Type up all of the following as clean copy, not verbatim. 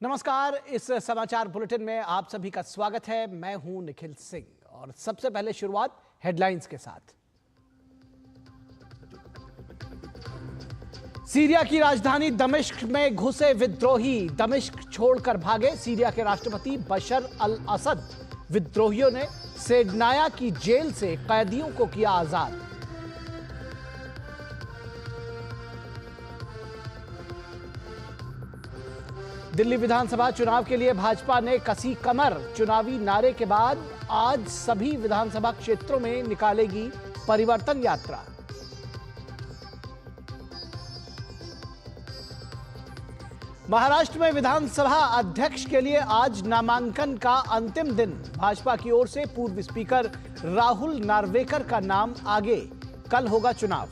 नमस्कार। इस समाचार बुलेटिन में आप सभी का स्वागत है। मैं हूं निखिल सिंह और सबसे पहले शुरुआत हेडलाइंस के साथ। सीरिया की राजधानी दमिश्क में घुसे विद्रोही, दमिश्क छोड़कर भागे सीरिया के राष्ट्रपति बशर अल असद। विद्रोहियों ने सेडनाया की जेल से कैदियों को किया आजाद। दिल्ली विधानसभा चुनाव के लिए भाजपा ने कसी कमर। चुनावी नारे के बाद आज सभी विधानसभा क्षेत्रों में निकालेगी परिवर्तन यात्रा। महाराष्ट्र में विधानसभा अध्यक्ष के लिए आज नामांकन का अंतिम दिन। भाजपा की ओर से पूर्व स्पीकर राहुल नार्वेकर का नाम आगे। कल होगा चुनाव।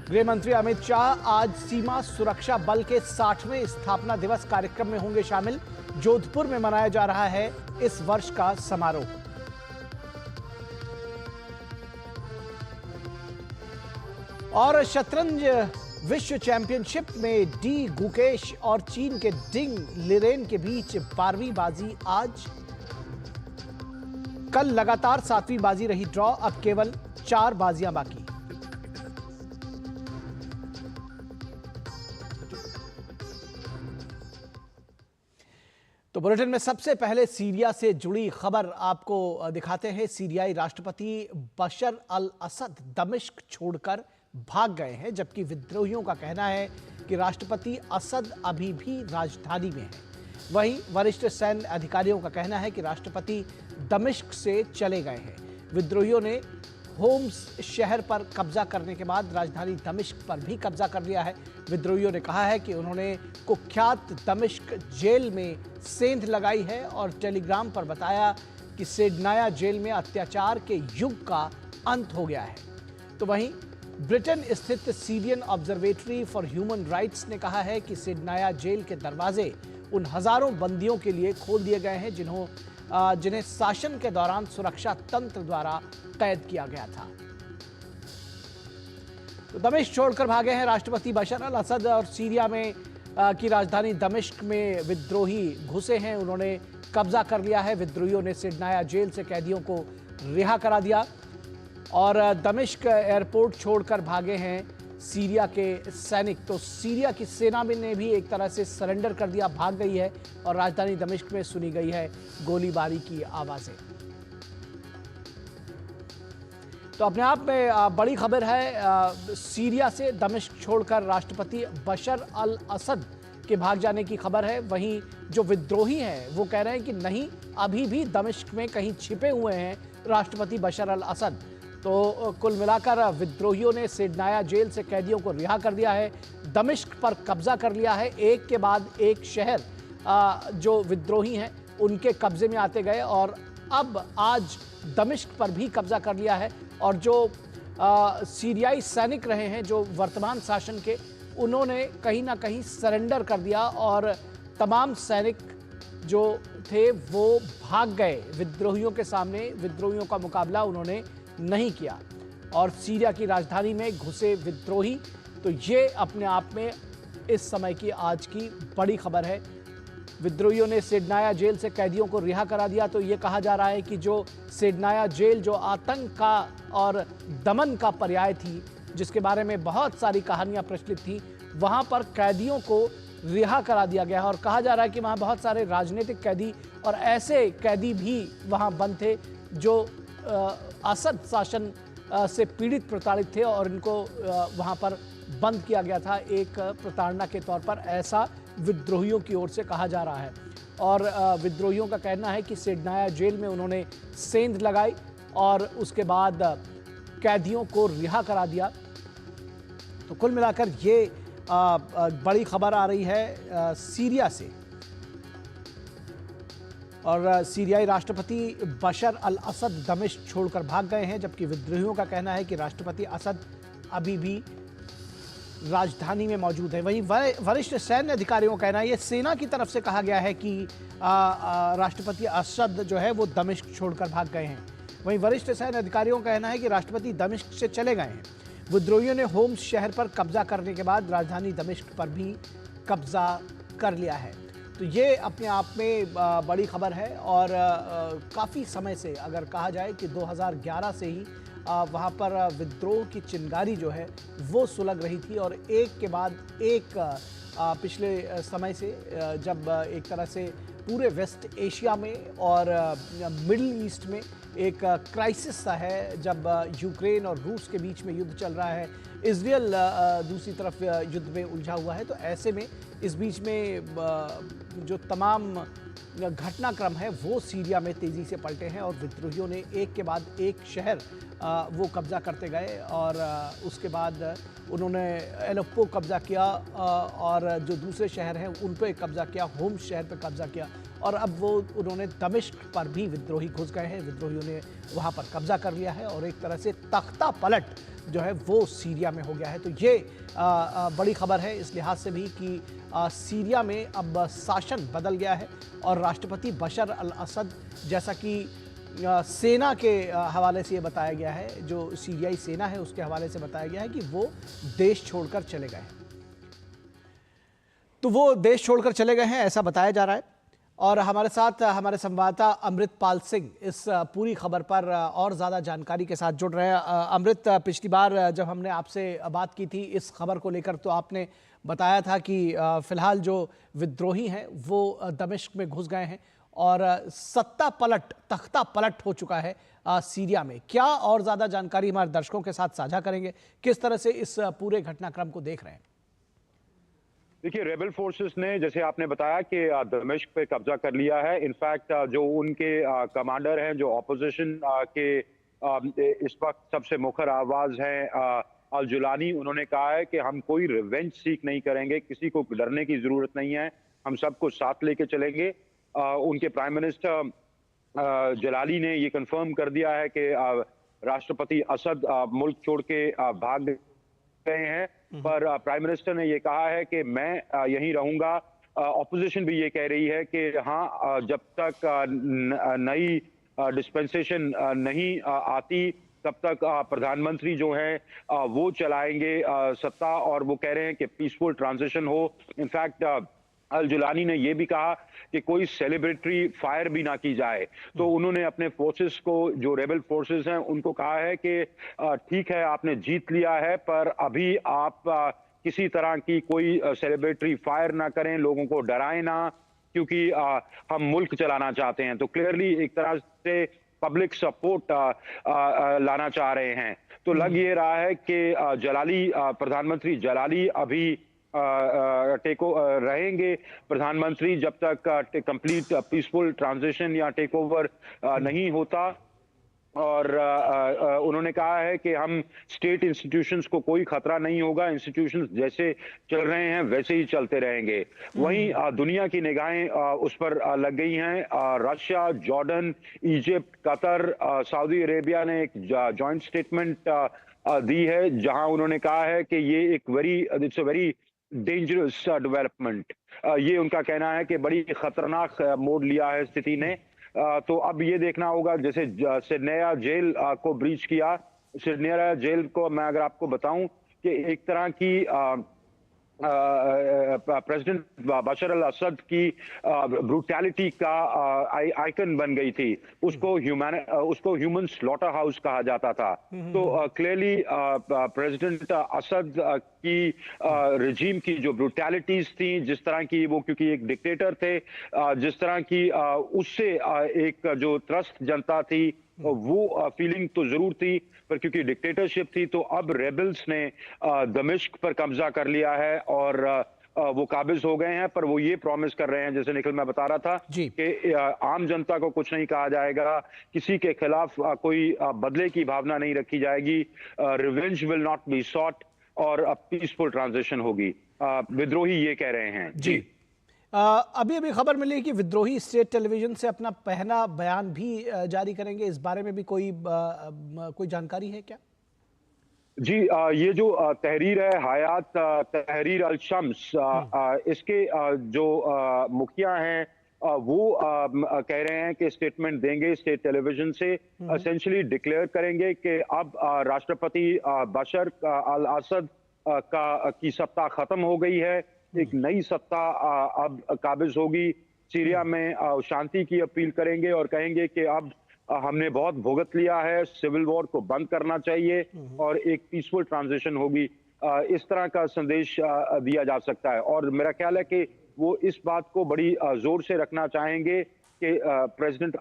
गृह मंत्री अमित शाह आज सीमा सुरक्षा बल के 60वें स्थापना दिवस कार्यक्रम में होंगे शामिल। जोधपुर में मनाया जा रहा है इस वर्ष का समारोह। और शतरंज विश्व चैंपियनशिप में डी गुकेश और चीन के डिंग लिरेन के बीच 12वीं बाजी आज। कल लगातार 7वीं बाजी रही ड्रॉ। अब केवल 4 बाजियां बाकी। तो बुलेटिन में सबसे पहले सीरिया से जुड़ी खबर आपको दिखाते हैं। सीरियाई राष्ट्रपति बशर अल असद दमिश्क छोड़कर भाग गए हैं, जबकि विद्रोहियों का कहना है कि राष्ट्रपति असद अभी भी राजधानी में है। वहीं वरिष्ठ सैन्य अधिकारियों का कहना है कि राष्ट्रपति दमिश्क से चले गए हैं। विद्रोहियों ने होम्स शहर पर कब्जा करने के बाद राजधानी दमिश्क पर भी कब्जा कर लिया है। विद्रोहियों ने कहा है कि उन्होंने कुख्यात दमिश्क जेल में सेंध लगाई है और टेलीग्राम पर बताया कि सेडनाया जेल में अत्याचार के युग का अंत हो गया है। तो वहीं ब्रिटेन स्थित Syrian observatory for human rights ने कहा है कि सेडनाया जेल के दरवाजे उन हजारों बंदियों के लिए खोल दिए गए हैं जिन्हें शासन के दौरान सुरक्षा तंत्र द्वारा कैद किया गया था। तो दमिश्क छोड़कर भागे हैं राष्ट्रपति बशर अल असद और सीरिया में की राजधानी दमिश्क में विद्रोही घुसे हैं। उन्होंने कब्जा कर लिया है। विद्रोहियों ने सेडनाया जेल से कैदियों को रिहा करा दिया और दमिश्क एयरपोर्ट छोड़कर भागे हैं सीरिया के सैनिक। तो सीरिया की सेना ने भी एक तरह से सरेंडर कर दिया, भाग गई है और राजधानी दमिश्क में सुनी गई है गोलीबारी की आवाजें। तो अपने आप में बड़ी खबर है। सीरिया से दमिश्क छोड़कर राष्ट्रपति बशर अल असद के भाग जाने की खबर है। वहीं जो विद्रोही हैं वो कह रहे हैं कि नहीं, अभी भी दमिश्क में कहीं छिपे हुए हैं राष्ट्रपति बशर अल असद। तो कुल मिलाकर विद्रोहियों ने सेडनाया जेल से कैदियों को रिहा कर दिया है, दमिश्क पर कब्जा कर लिया है। एक के बाद एक शहर जो विद्रोही हैं उनके कब्जे में आते गए और अब आज दमिश्क पर भी कब्जा कर लिया है। और जो सीरियाई सैनिक रहे हैं जो वर्तमान शासन के, उन्होंने कहीं ना कहीं सरेंडर कर दिया और तमाम सैनिक जो थे वो भाग गए विद्रोहियों के सामने। विद्रोहियों का मुकाबला उन्होंने नहीं किया और सीरिया की राजधानी में घुसे विद्रोही। तो ये अपने आप में इस समय की आज की बड़ी खबर है। विद्रोहियों ने सेडनाया जेल से कैदियों को रिहा करा दिया। तो ये कहा जा रहा है कि जो सेडनाया जेल जो आतंक का और दमन का पर्याय थी, जिसके बारे में बहुत सारी कहानियां प्रचलित थी, वहां पर कैदियों को रिहा करा दिया गया है। और कहा जा रहा है कि वहां बहुत सारे राजनीतिक कैदी और ऐसे कैदी भी वहां बंद थे जो असद शासन से पीड़ित प्रताड़ित थे और इनको वहां पर बंद किया गया था एक प्रताड़ना के तौर पर, ऐसा विद्रोहियों की ओर से कहा जा रहा है। और विद्रोहियों का कहना है कि सेडनाया जेल में उन्होंने सेंध लगाई और उसके बाद कैदियों को रिहा करा दिया। तो कुल मिलाकर ये बड़ी खबर आ रही है सीरिया से। और सीरियाई राष्ट्रपति बशर अल असद दमिश्क छोड़कर भाग गए हैं, जबकि विद्रोहियों का कहना है कि राष्ट्रपति असद अभी भी राजधानी में मौजूद है। वहीं वरिष्ठ सैन्य अधिकारियों का कहना है, ये सेना की तरफ से कहा गया है कि राष्ट्रपति असद जो है वो दमिश्क छोड़कर भाग गए हैं। वहीं वरिष्ठ सैन्य अधिकारियों का कहना है कि राष्ट्रपति दमिश्क से चले गए हैं। विद्रोहियों ने होम्स शहर पर कब्जा करने के बाद राजधानी दमिश्क पर भी कब्जा कर लिया है। तो ये अपने आप में बड़ी खबर है और काफ़ी समय से अगर कहा जाए कि 2011 से ही वहाँ पर विद्रोह की चिंगारी जो है वो सुलग रही थी और एक के बाद एक पिछले समय से जब एक तरह से पूरे वेस्ट एशिया में और मिडिल ईस्ट में एक क्राइसिस सा है, जब यूक्रेन और रूस के बीच में युद्ध चल रहा है, इजरायल दूसरी तरफ युद्ध में उलझा हुआ है। तो ऐसे में इस बीच में जो तमाम घटनाक्रम है वो सीरिया में तेज़ी से पलटे हैं और विद्रोहियों ने एक के बाद एक शहर वो कब्जा करते गए और उसके बाद उन्होंने एलेप्पो कब्जा किया और जो दूसरे शहर हैं उन पे कब्जा किया, होम्स शहर पे कब्जा किया और अब वो उन्होंने दमिश्क पर भी विद्रोही घुस गए हैं। विद्रोहियों ने वहाँ पर कब्जा कर लिया है और एक तरह से तख्ता पलट जो है वो सीरिया में हो गया है। तो ये बड़ी खबर है इस लिहाज से भी कि सीरिया में अब शासन बदल गया है और राष्ट्रपति बशर अल असद, जैसा कि सेना के हवाले से ये बताया गया है, जो सीरियाई सेना है उसके हवाले से बताया गया है कि वो देश छोड़कर चले गए हैं। तो वो देश छोड़कर चले गए हैं ऐसा बताया जा रहा है और हमारे साथ हमारे संवाददाता अमृतपाल सिंह इस पूरी खबर पर और ज़्यादा जानकारी के साथ जुड़ रहे हैं। अमृत, पिछली बार जब हमने आपसे बात की थी इस खबर को लेकर तो आपने बताया था कि फिलहाल जो विद्रोही हैं वो दमिश्क में घुस गए हैं और सत्ता पलट, तख्ता पलट हो चुका है सीरिया में। क्या और ज़्यादा जानकारी हमारे दर्शकों के साथ साझा करेंगे, किस तरह से इस पूरे घटनाक्रम को देख रहे हैं? देखिए, रेबल फोर्सेस ने, जैसे आपने बताया कि दमिश्क पे कब्जा कर लिया है। इनफैक्ट जो उनके कमांडर हैं, जो ऑपोजिशन के इस वक्त सबसे मुखर आवाज हैं, अल जुलानी, उन्होंने कहा है कि हम कोई रिवेंज सीख नहीं करेंगे, किसी को डरने की जरूरत नहीं है, हम सबको साथ लेके चलेंगे। उनके प्राइम मिनिस्टर जलाली ने ये कंफर्म कर दिया है कि राष्ट्रपति असद मुल्क छोड़ के भाग गए हैं, पर प्राइम मिनिस्टर ने ये कहा है कि मैं यहीं रहूंगा। ऑपोजिशन भी ये कह रही है कि हाँ, जब तक नई डिस्पेंसेशन नहीं आती तब तक प्रधानमंत्री जो है वो चलाएंगे सत्ता, और वो कह रहे हैं कि पीसफुल ट्रांजिशन हो। इनफैक्ट अल जुलानी ने यह भी कहा कि कोई सेलिब्रेटरी फायर भी ना की जाए। तो उन्होंने अपने फोर्सेस को, जो रेबल फोर्सेस हैं, उनको कहा है कि ठीक है, आपने जीत लिया है, पर अभी आप किसी तरह की कोई सेलिब्रेटरी फायर ना करें, लोगों को डराएं ना, क्योंकि हम मुल्क चलाना चाहते हैं। तो क्लियरली एक तरह से पब्लिक सपोर्ट लाना चाह रहे हैं। तो लग ये रहा है कि प्रधानमंत्री जलाली अभी टेको रहेंगे प्रधानमंत्री जब तक कंप्लीट पीसफुल ट्रांजिशन या टेक ओवर नहीं होता। और उन्होंने कहा है कि हम स्टेट इंस्टीट्यूशंस को कोई खतरा नहीं होगा, इंस्टीट्यूशंस जैसे चल रहे हैं वैसे ही चलते रहेंगे। वहीं दुनिया की निगाहें उस पर लग गई हैं। Russia, Jordan, Egypt, Qatar, Saudi Arabia ने एक जॉइंट स्टेटमेंट दी है, जहां उन्होंने कहा है कि ये it's a very dangerous development. ये उनका कहना है कि बड़ी खतरनाक मोड़ लिया है स्थिति ने। तो अब ये देखना होगा, जैसे सिरनिया जेल को ब्रीच किया। सिरनिया जेल को मैं अगर आपको बताऊं कि एक तरह की प्रेसिडेंट बशर अल असद की ब्रूटैलिटी का आइकन बन गई थी। उसको ह्यूमन स्लॉटर हाउस कहा जाता था। तो क्लियरली प्रेसिडेंट असद की रिजीम की जो ब्रूटैलिटीज थी, जिस तरह की वो, क्योंकि एक डिक्टेटर थे, जिस तरह की उससे एक जो त्रस्त जनता थी, वो फीलिंग तो जरूर थी, पर क्योंकि डिक्टेटरशिप थी तो अब रेबल्स ने दमिश्क पर कब्जा कर लिया है और वो काबिज हो गए हैं। पर वो ये प्रॉमिस कर रहे हैं, जैसे निखिल मैं बता रहा था, कि आम जनता को कुछ नहीं कहा जाएगा, किसी के खिलाफ कोई बदले की भावना नहीं रखी जाएगी, revenge will not be sought, और पीसफुल ट्रांजिशन होगी। विद्रोही ये कह रहे हैं। जी अभी अभी खबर मिली कि विद्रोही स्टेट टेलीविजन से अपना पहला बयान भी जारी करेंगे, इस बारे में भी कोई जानकारी है क्या? जी, ये जो तहरीर है, हयात तहरीर अल शम्स, इसके जो मुखिया हैं कह रहे हैं कि स्टेटमेंट देंगे स्टेट टेलीविजन से, एसेंशियली डिक्लेयर करेंगे कि अब राष्ट्रपति बशर अल असद की सत्ता खत्म हो गई है, एक नई सत्ता अब काबिज होगी। सीरिया में शांति की अपील करेंगे और कहेंगे कि अब हमने बहुत भुगत लिया है, सिविल वॉर को बंद करना चाहिए और एक पीसफुल ट्रांजिशन होगी। इस तरह का संदेश दिया जा सकता है और मेरा ख्याल है कि वो इस बात को बड़ी जोर से रखना चाहेंगे कि प्रेसिडेंट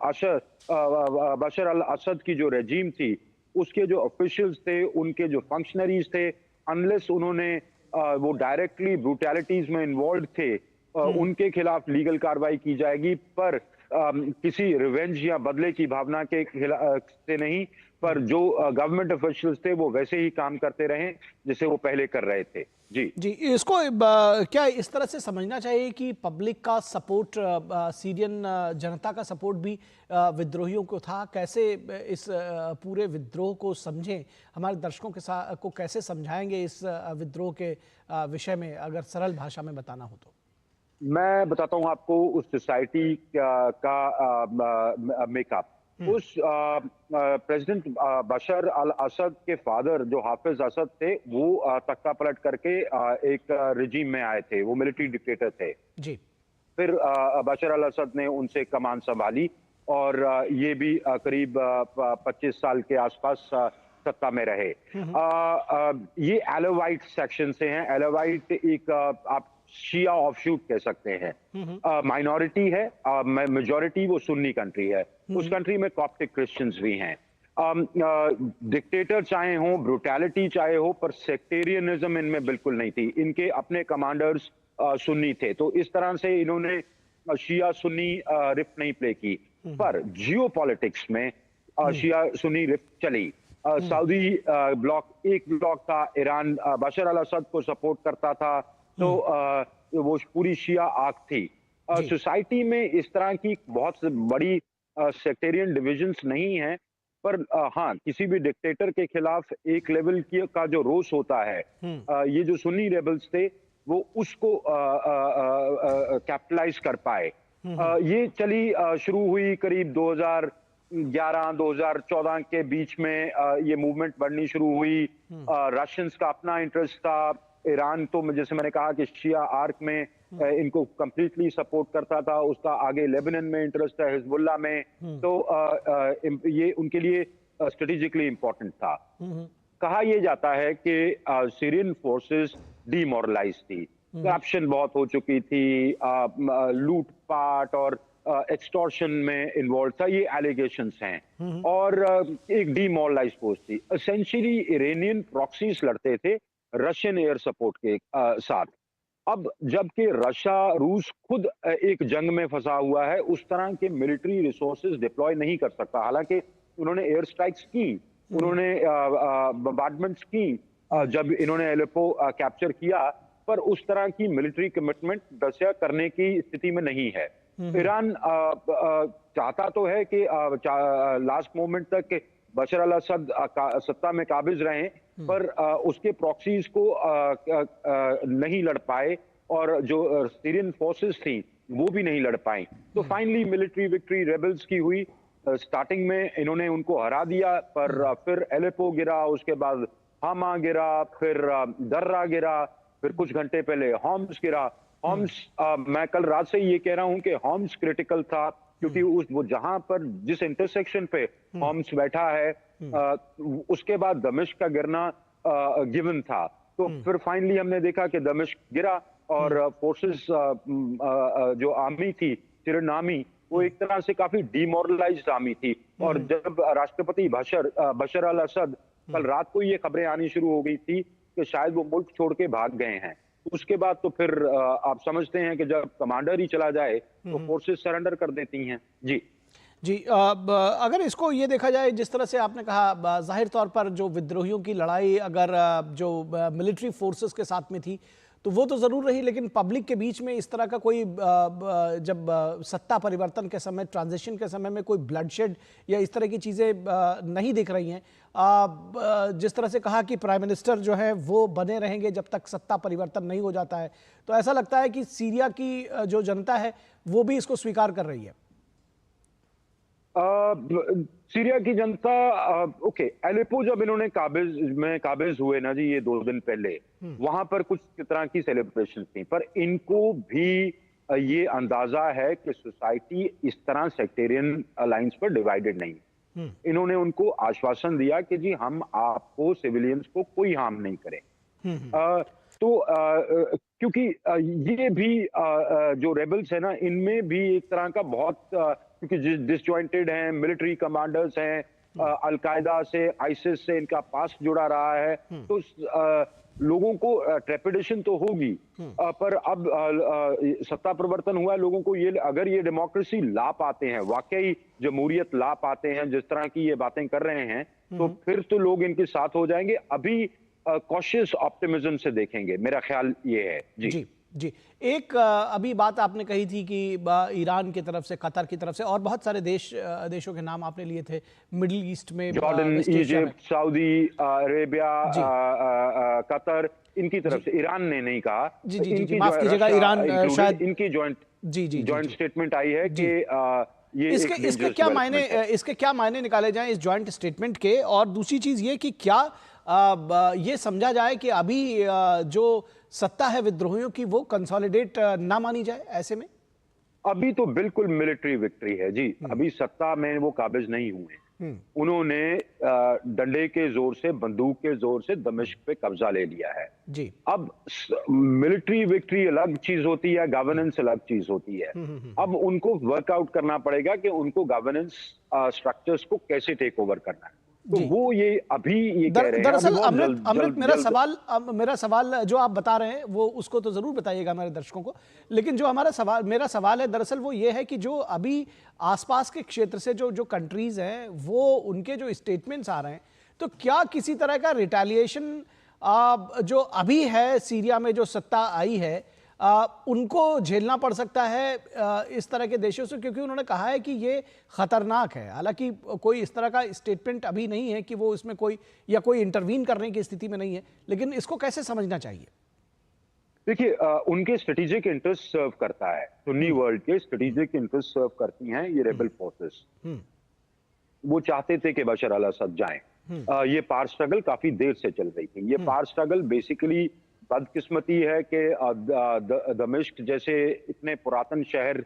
बशर अल असद की जो रेजीम थी, उसके जो ऑफिशियल्स थे, उनके जो फंक्शनरीज थे, अनलेस उन्होंने वो डायरेक्टली ब्रूटैलिटीज में इन्वॉल्व थे, उनके खिलाफ लीगल कार्रवाई की जाएगी, पर किसी रिवेंज या बदले की भावना के से नहीं, पर जो गवर्नमेंट ऑफिशियल्स थे वो वैसे ही काम करते रहे जैसे वो पहले कर रहे थे। जी जी, इसको क्या इस तरह से समझना चाहिए कि पब्लिक का सपोर्ट, सीरियन जनता का सपोर्ट भी विद्रोहियों को था? कैसे इस पूरे विद्रोह को समझें? हमारे दर्शकों के साथ को कैसे समझाएंगे इस विद्रोह के विषय में, अगर सरल भाषा में बताना हो तो? मैं बताता हूँ आपको उस सोसाइटी का मेकअप। उस प्रेसिडेंट बशर अल असद के फादर जो हाफिज असद थे, वो तख्ता पलट करके एक रिजीम में आए थे, वो मिलिट्री डिक्टेटर थे जी। फिर बशर अल असद ने उनसे कमान संभाली और ये भी करीब 25 साल के आसपास सत्ता में रहे। ये एलोवाइट सेक्शन से हैं। एलोवाइट एक आप शिया ऑफशूट कह सकते हैं। माइनॉरिटी है, मेजॉरिटी वो सुन्नी कंट्री है। उस कंट्री में कॉप्टिक क्रिश्चियंस भी हैं। डिक्टेटर चाहे हो, ब्रूटैलिटी चाहे हो, पर सेक्टेरियनिज्म इनमें बिल्कुल नहीं थी। इनके अपने कमांडर्स सुन्नी थे, तो इस तरह से इन्होंने शिया सुन्नी रिफ्ट नहीं प्ले की। पर जियो पॉलिटिक्स में शिया सुन्नी रिफ्ट चली। सऊदी एक ब्लॉक था, ईरान सोशल अल असद को सपोर्ट करता था, तो वो पूरी शिया आग थी। सोसाइटी में इस तरह की बहुत बड़ी सेक्टेरियन डिविजन्स नहीं है, पर हाँ, किसी भी डिक्टेटर के खिलाफ एक लेवल का जो रोष होता है, ये जो सुन्नी रेबल्स थे वो उसको कैपिटलाइज कर पाए। ये चली शुरू हुई करीब 2011-2014 के बीच में, ये मूवमेंट बढ़नी शुरू हुई। रशियंस का अपना इंटरेस्ट था। ईरान तो जैसे मैंने कहा कि शिया आर्क में इनको कंप्लीटली सपोर्ट करता था, उसका आगे लेबनान में इंटरेस्ट है, हिजबुल्लाह में, तो ये उनके लिए स्ट्रेटेजिकली इंपॉर्टेंट था। कहा यह जाता है कि सीरियन फोर्सेस डीमोरलाइज थी, करप्शन बहुत हो चुकी थी, लूटपाट और एक्सटॉर्शन में इन्वॉल्व था, ये एलिगेशंस हैं। और एक डीमोरलाइज फोर्स थी। एसेंशियली इरानियन प्रॉक्सीज लड़ते थे रशियन एयर सपोर्ट के साथ। अब जबकि रूस खुद एक जंग में फंसा हुआ है, उस तरह के मिलिट्री रिसोर्सेज डिप्लॉय नहीं कर सकता। हालांकि उन्होंने एयर स्ट्राइक्स की, उन्होंने बम्बार्डमेंट्स की जब इन्होंने एलेप्पो कैप्चर किया, पर उस तरह की मिलिट्री कमिटमेंट रशिया करने की स्थिति में नहीं है। ईरान चाहता तो है कि लास्ट मोमेंट तक बशर अल असद सत्ता में काबिज रहे, पर उसके प्रॉक्सीज को नहीं लड़ पाए और जो सीरियन फोर्सेस थी वो भी नहीं लड़ पाई। तो फाइनली मिलिट्री विक्ट्री रेबल्स की हुई। स्टार्टिंग में इन्होंने उनको हरा दिया, पर फिर एलेप्पो गिरा, उसके बाद हामा गिरा, फिर दर्रा गिरा, फिर कुछ घंटे पहले होम्स गिरा। होम्स, मैं कल रात से ये कह रहा हूं कि होम्स क्रिटिकल था, क्योंकि वो जहां पर जिस इंटरसेक्शन पे होम्स बैठा है, उसके बाद दमिश्क का गिरना गिवन था। तो फिर फाइनली हमने देखा कि दमिश्क गिरा और फोर्सेस जो आर्मी थी, सिरियन आर्मी, वो एक तरह से काफी डिमोरलाइज्ड आर्मी थी। और जब राष्ट्रपति बशर अल असद, कल रात को ये खबरें आनी शुरू हो गई थी कि शायद वो मुल्क छोड़ के भाग गए हैं, उसके बाद तो फिर आप समझते हैं कि जब कमांडर ही चला जाए तो फोर्सेस सरेंडर कर देती हैं। जी जी, अगर इसको ये देखा जाए जिस तरह से आपने कहा, जाहिर तौर पर जो विद्रोहियों की लड़ाई अगर जो मिलिट्री फोर्सेस के साथ में थी, तो वो तो जरूर रही, लेकिन पब्लिक के बीच में इस तरह का कोई जब सत्ता परिवर्तन के समय, ट्रांजिशन के समय में कोई ब्लडशेड या इस तरह की चीजें नहीं दिख रही हैं। जिस तरह से कहा कि प्राइम मिनिस्टर जो है वो बने रहेंगे जब तक सत्ता परिवर्तन नहीं हो जाता है, तो ऐसा लगता है कि सीरिया की जो जनता है वो भी इसको स्वीकार कर रही है। सीरिया की जनता, ओके, एलेपो जब इन्होंने काबिज हुए ना जी, ये 2 दिन पहले, वहां पर कुछ तरह की सेलिब्रेशन थी, पर इनको भी ये अंदाजा है कि सोसाइटी इस तरह सेक्टेरियन लाइंस पर डिवाइडेड नहीं। इन्होंने उनको आश्वासन दिया कि जी हम आपको, सिविलियंस को कोई हार्म नहीं करें। क्योंकि ये भी जो रेबल्स है ना, इनमें भी एक तरह का बहुत, क्योंकि डिसजॉइंटेड हैं, मिलिट्री कमांडर्स हैं, अलकायदा से, आईसिस से इनका पास जुड़ा रहा है, तो लोगों को ट्रेपिडेशन तो होगी। पर अब सत्ता परिवर्तन हुआ है, लोगों को ये, अगर ये डेमोक्रेसी ला पाते हैं, वाकई जमहूरियत ला पाते हैं, जिस तरह की ये बातें कर रहे हैं, तो फिर तो लोग इनके साथ हो जाएंगे। अभी कॉशियस ऑप्टिमिज्म से देखेंगे, मेरा ख्याल ये है। जी जी। एक अभी बात आपने कही थी कि ईरान की तरफ से, कतर की तरफ से, और बहुत सारे देशों के नाम आपने लिए थे मिडिल ईस्ट में, Jordan, Egypt, Saudi Arabia, Qatar, इनकी तरफ से। ईरान ने नहीं कहा। जी, माफ कीजिएगा, ईरान शायद इनकी जॉइंट स्टेटमेंट आई है कि ये इसके क्या मायने निकाले जाएं इस जॉइंट स्टेटमेंट के। और दूसरी चीज ये कि क्या ये समझा जाए कि अभी जो सत्ता है विद्रोहियों की वो कंसोलिडेट ना मानी जाए ऐसे में? अभी तो बिल्कुल मिलिट्री विक्ट्री है जी। अभी सत्ता में वो काबिज नहीं हुए। उन्होंने डंडे के जोर से, बंदूक के जोर से दमिश्क पे कब्जा ले लिया है जी। अब मिलिट्री विक्ट्री अलग चीज होती है, गवर्नेंस अलग चीज होती है। अब उनको वर्कआउट करना पड़ेगा कि उनको गवर्नेंस स्ट्रक्चर्स को कैसे टेक ओवर करना है। तो वो ये अभी ये कह रहे हैं। दरअसल अमृत, मेरा सवाल जो आप बता रहे हैं वो उसको तो जरूर बताइएगा हमारे दर्शकों को, लेकिन जो मेरा सवाल है दरअसल वो ये है कि जो अभी आसपास के क्षेत्र से जो कंट्रीज हैं, वो उनके जो स्टेटमेंट्स आ रहे हैं, तो क्या किसी तरह का रिटेलिएशन जो अभी है सीरिया में, जो सत्ता आई है, उनको झेलना पड़ सकता है इस तरह के देशों से? क्योंकि उन्होंने कहा है कि ये खतरनाक है। हालांकि कोई इस तरह का स्टेटमेंट अभी नहीं है कि वो इसमें कोई इंटरवीन करने की स्थिति में नहीं है, लेकिन इसको कैसे समझना चाहिए? देखिए, उनके स्ट्रेटेजिक इंटरेस्ट सर्व करता है, सुन्नी वर्ल्ड के स्ट्रेटेजिक इंटरेस्ट सर्व करती हैं ये रेबल फोर्सेस। वो चाहते थे कि बशर अल असद जाएं। ये पार स्ट्रगल काफी देर से चल रही थी। ये पार स्ट्रगल बेसिकली बदकिस्मती है कि दमिश्क जैसे इतने पुरातन शहर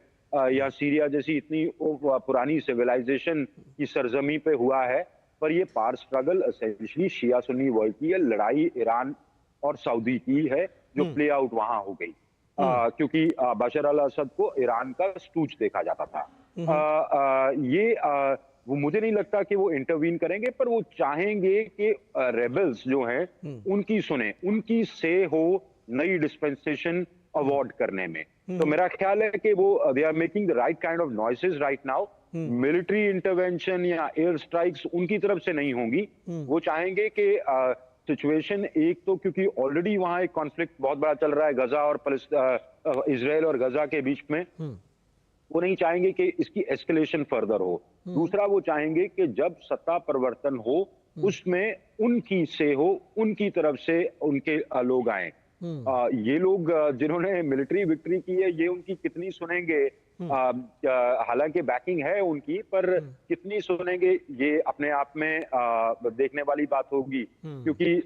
या सीरिया जैसी इतनी पुरानी सिविलाइजेशन की सरजमी पे हुआ है, पर ये पार स्ट्रगल एसेंशियली शिया सुन्नी वर्ल्ड की है। लड़ाई ईरान और सऊदी की है जो प्ले आउट वहां हो गई, क्योंकि बशर अल असद को ईरान का स्टूज देखा जाता था। वो मुझे नहीं लगता कि वो इंटरवीन करेंगे, पर वो चाहेंगे कि रेबल्स जो हैं उनकी सुने, उनकी से हो नई डिस्पेंसेशन अवॉर्ड करने में। तो मेरा ख्याल है कि वो they are making the right kind of noises right now. Military intervention या एयर स्ट्राइक्स उनकी तरफ से नहीं होंगी। वो चाहेंगे कि सिचुएशन, एक तो क्योंकि ऑलरेडी वहां एक कॉन्फ्लिक्ट बहुत बड़ा चल रहा है गजा और इजराइल और गजा के बीच में, वो नहीं चाहेंगे कि इसकी एस्केलेशन फर्दर हो। दूसरा, वो चाहेंगे कि जब सत्ता परिवर्तन हो उसमें उनकी से हो, उनकी तरफ से उनके लोग आए। ये लोग जिन्होंने मिलिट्री विक्ट्री की है, ये उनकी कितनी सुनेंगे? हालांकि बैकिंग है उनकी, पर कितनी सुनेंगे ये अपने आप में देखने वाली बात होगी। क्योंकि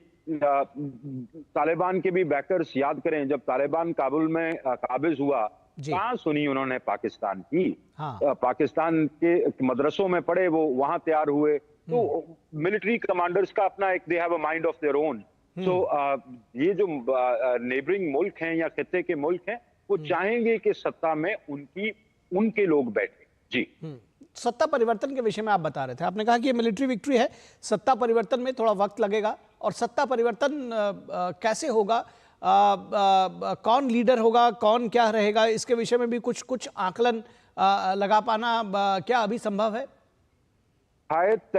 तालिबान के भी बैकर्स, याद करें जब तालिबान काबुल में काबिज हुआ, कहाँ सुनी उन्होंने पाकिस्तान की? पाकिस्तान के मदरसों में पढ़े, वो वहां तैयार हुए। तो मिलिट्री कमांडर्स का अपना एक, they have a mind of their own. So ये जो नेबरिंग मुल्क हैं या खित्ते के मुल्क हैं, वो चाहेंगे कि सत्ता में उनके लोग बैठे। जी, सत्ता परिवर्तन के विषय में आप बता रहे थे, आपने कहा कि ये मिलिट्री विक्ट्री है, सत्ता परिवर्तन में थोड़ा वक्त लगेगा। और सत्ता परिवर्तन कैसे होगा, कौन लीडर होगा, कौन क्या रहेगा, इसके विषय में भी कुछ आकलन लगा पाना क्या अभी संभव है? हायत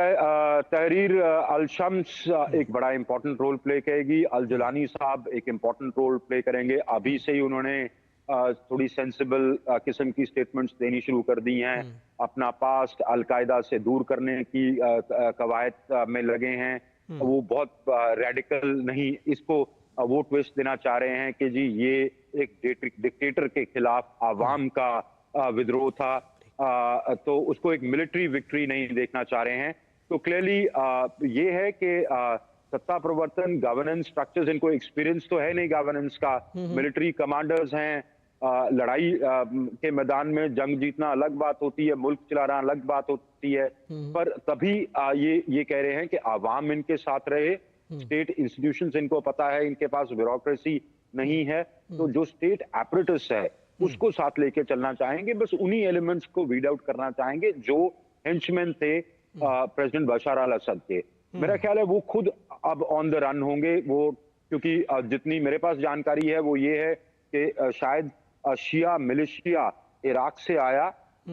तहरीर अल शम्स एक बड़ा इंपॉर्टेंट रोल प्ले करेगी। अल जुलानी साहब एक इंपॉर्टेंट रोल प्ले करेंगे। अभी से ही उन्होंने थोड़ी सेंसिबल किस्म की स्टेटमेंट्स देनी शुरू कर दी हैं। अपना पास्ट अलकायदा से दूर करने की कवायद में लगे हैं। वो बहुत रेडिकल नहीं, इसको वो ट्विस्ट देना चाह रहे हैं कि जी ये एक डिक्टेटर के खिलाफ आवाम का विद्रोह था, तो उसको एक मिलिट्री विक्ट्री नहीं देखना चाह रहे हैं। तो क्लियरली ये है कि सत्ता प्रवर्तन, गवर्नेंस स्ट्रक्चर्स, इनको एक्सपीरियंस तो है नहीं गवर्नेंस का। मिलिट्री कमांडर्स हैं। लड़ाई के मैदान में जंग जीतना अलग बात होती है, मुल्क चलाना अलग बात होती है, पर तभी ये कह रहे हैं कि आवाम इनके साथ रहे। स्टेट इंस्टीट्यूशंस इनको पता है, इनके पास ब्यूरोक्रेसी नहीं है, तो जो स्टेट एपरेटस है उसको साथ लेके चलना चाहेंगे। बस उन्हीं एलिमेंट्स को वीड आउट करना चाहेंगे जो हेंचमैन थे प्रेसिडेंट बशर अल असद के। मेरा ख्याल है वो खुद अब ऑन द रन होंगे। वो क्योंकि जितनी मेरे पास जानकारी है वो ये है कि शायद शिया मिलिशिया इराक से आया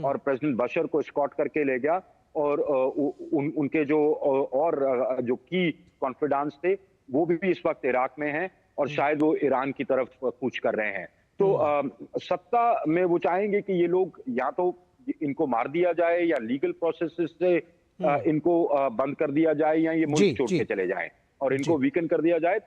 और प्रेसिडेंट बशर को स्कॉट करके ले गया, और उनके जो की कॉन्फिडेंस थे वो भी इस वक्त इराक में हैं, और शायद वो ईरान की तरफ कूच कर रहे हैं। तो सत्ता में वो चाहेंगे कि ये लोग या तो इनको मार दिया जाए या लीगल प्रोसेस से इनको बंद कर दिया जाए, या ये मुल्क छोड़ के चले जाएं और इनको वीकन कर दिया जाए,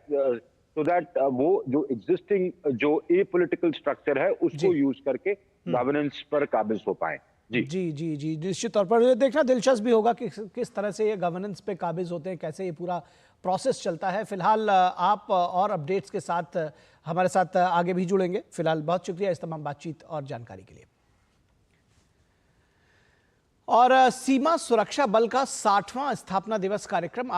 सो दैट वो जो एग्जिस्टिंग जो ए पॉलिटिकल स्ट्रक्चर है उसको यूज करके गवर्नेंस पर काबिज हो पाए। जी जी जी जी निश्चित तौर पर देखना दिलचस्प भी होगा कि किस तरह से ये गवर्नेंस पे काबिज होते हैं, कैसे ये पूरा प्रोसेस चलता है। फिलहाल आप और अपडेट्स के साथ हमारे साथ आगे भी जुड़ेंगे। फिलहाल बहुत शुक्रिया इस तमाम बातचीत और जानकारी के लिए। और सीमा सुरक्षा बल का 60वां स्थापना दिवस कार्यक्रम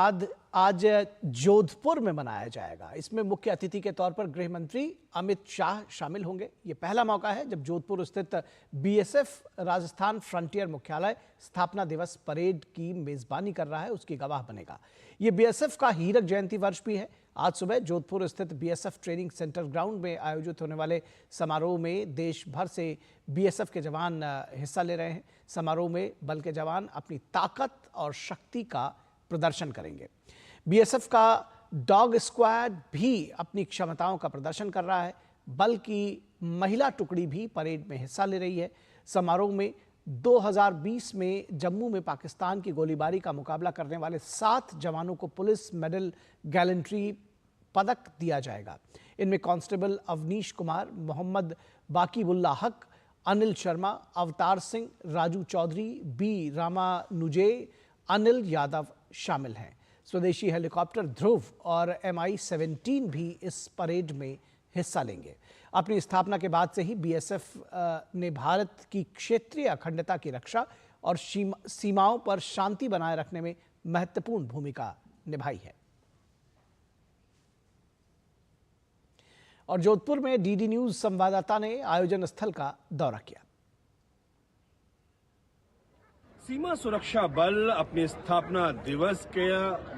आज जोधपुर में मनाया जाएगा। इसमें मुख्य अतिथि के तौर पर गृह मंत्री अमित शाह शामिल होंगे। ये पहला मौका है जब जोधपुर स्थित बीएसएफ राजस्थान फ्रंटियर मुख्यालय स्थापना दिवस परेड की मेजबानी कर रहा है, उसकी गवाह बनेगा। ये बीएसएफ का हीरक जयंती वर्ष भी है। आज सुबह जोधपुर स्थित बीएसएफ ट्रेनिंग सेंटर ग्राउंड में आयोजित होने वाले समारोह में देश भर से बीएसएफ के जवान हिस्सा ले रहे हैं। समारोह में बल के जवान अपनी ताकत और शक्ति का प्रदर्शन करेंगे। बीएसएफ का डॉग स्क्वाड भी अपनी क्षमताओं का प्रदर्शन कर रहा है। बल की महिला टुकड़ी भी परेड में हिस्सा ले रही है। समारोह में 2020 में जम्मू में पाकिस्तान की गोलीबारी का मुकाबला करने वाले 7 जवानों को पुलिस मेडल गैलेंट्री पदक दिया जाएगा। इनमें कांस्टेबल अवनीश कुमार, मोहम्मद बाकीबुल्ला हक, अनिल शर्मा, अवतार सिंह, राजू चौधरी, बी रामानुजे, अनिल यादव शामिल हैं। स्वदेशी हेलीकॉप्टर ध्रुव और MI-17 भी इस परेड में हिस्सा लेंगे। अपनी स्थापना के बाद से ही बीएसएफ ने भारत की क्षेत्रीय अखंडता की रक्षा और सीमाओं पर शांति बनाए रखने में महत्वपूर्ण भूमिका निभाई है। और जोधपुर में डीडी न्यूज संवाददाता ने आयोजन स्थल का दौरा किया। सीमा सुरक्षा बल अपनी स्थापना दिवस के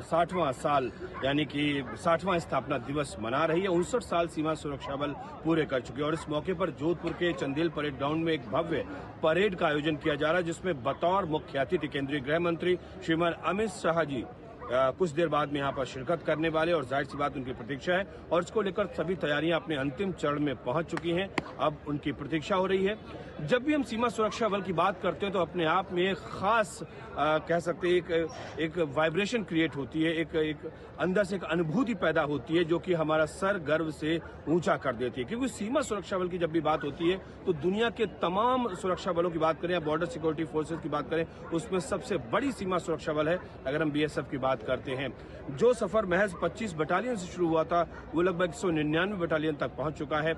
60वां साल यानी कि 60वां स्थापना दिवस मना रही है। 59 साल सीमा सुरक्षा बल पूरे कर चुके हैं और इस मौके पर जोधपुर के चंदेल परेड ग्राउंड में एक भव्य परेड का आयोजन किया जा रहा है, जिसमें बतौर मुख्य अतिथि केंद्रीय गृह मंत्री श्रीमान अमित शाह जी कुछ देर बाद में यहाँ पर शिरकत करने वाले, और जाहिर सी बात उनकी प्रतीक्षा है और इसको लेकर सभी तैयारियां अपने अंतिम चरण में पहुंच चुकी हैं। अब उनकी प्रतीक्षा हो रही है। जब भी हम सीमा सुरक्षा बल की बात करते हैं तो अपने आप में एक खास कह सकते हैं एक वाइब्रेशन क्रिएट होती है, एक अंदर से एक अनुभूति पैदा होती है जो कि हमारा सर गर्व से ऊंचा कर देती है। क्योंकि सीमा सुरक्षा बल की जब भी बात होती है तो दुनिया के तमाम सुरक्षा बलों की बात करें या बॉर्डर सिक्योरिटी फोर्सेज की बात करें, उसमें सबसे बड़ी सीमा सुरक्षा बल है। अगर हम बीएसएफ की बात करते हैं, जो सफर महज 25 बटालियन से शुरू हुआ था वो लगभग 199 बटालियन तक पहुंच चुका है।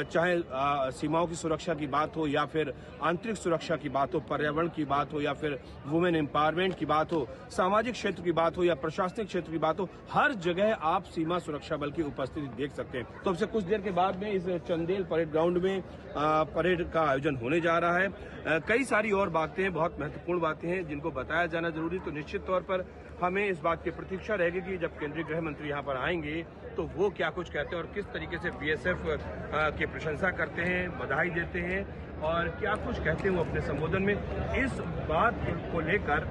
चाहे सीमाओं की सुरक्षा की बात हो या फिर आंतरिक सुरक्षा की बात हो, पर्यावरण की बात हो या फिर वुमेन एम्पावरमेंट की बात हो, सामाजिक क्षेत्र की बात हो या प्रशासनिक क्षेत्र की बात हो, हर जगह आप सीमा सुरक्षा बल की उपस्थिति देख सकते हैं। तो अब से कुछ देर के बाद में इस चंदेल परेड ग्राउंड में परेड का आयोजन होने जा रहा है। कई सारी और बातें, बहुत महत्वपूर्ण बातें हैं जिनको बताया जाना जरूरी। तो निश्चित तौर पर हमें इस बात की प्रतीक्षा रहेगी कि जब केंद्रीय गृह मंत्री यहाँ पर आएंगे तो वो क्या कुछ कहते हैं और किस तरीके से बीएसएफ की प्रशंसा करते हैं, बधाई देते हैं और क्या कुछ कहते हैं वो अपने संबोधन में। इस बात को लेकर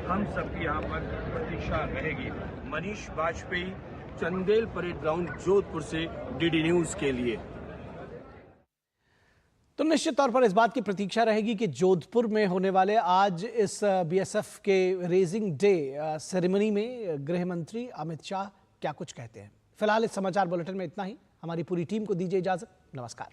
हम सबकी यहाँ पर प्रतीक्षा रहेगी। मनीष वाजपेयी, चंदेल परेड ग्राउंड, जोधपुर से डीडी न्यूज के लिए। तो निश्चित तौर पर इस बात की प्रतीक्षा रहेगी कि जोधपुर में होने वाले आज इस बीएसएफ के रेजिंग डे सेरेमनी में गृह मंत्री अमित शाह क्या कुछ कहते हैं। फिलहाल इस समाचार बुलेटिन में इतना ही। हमारी पूरी टीम को दीजिए इजाजत। नमस्कार।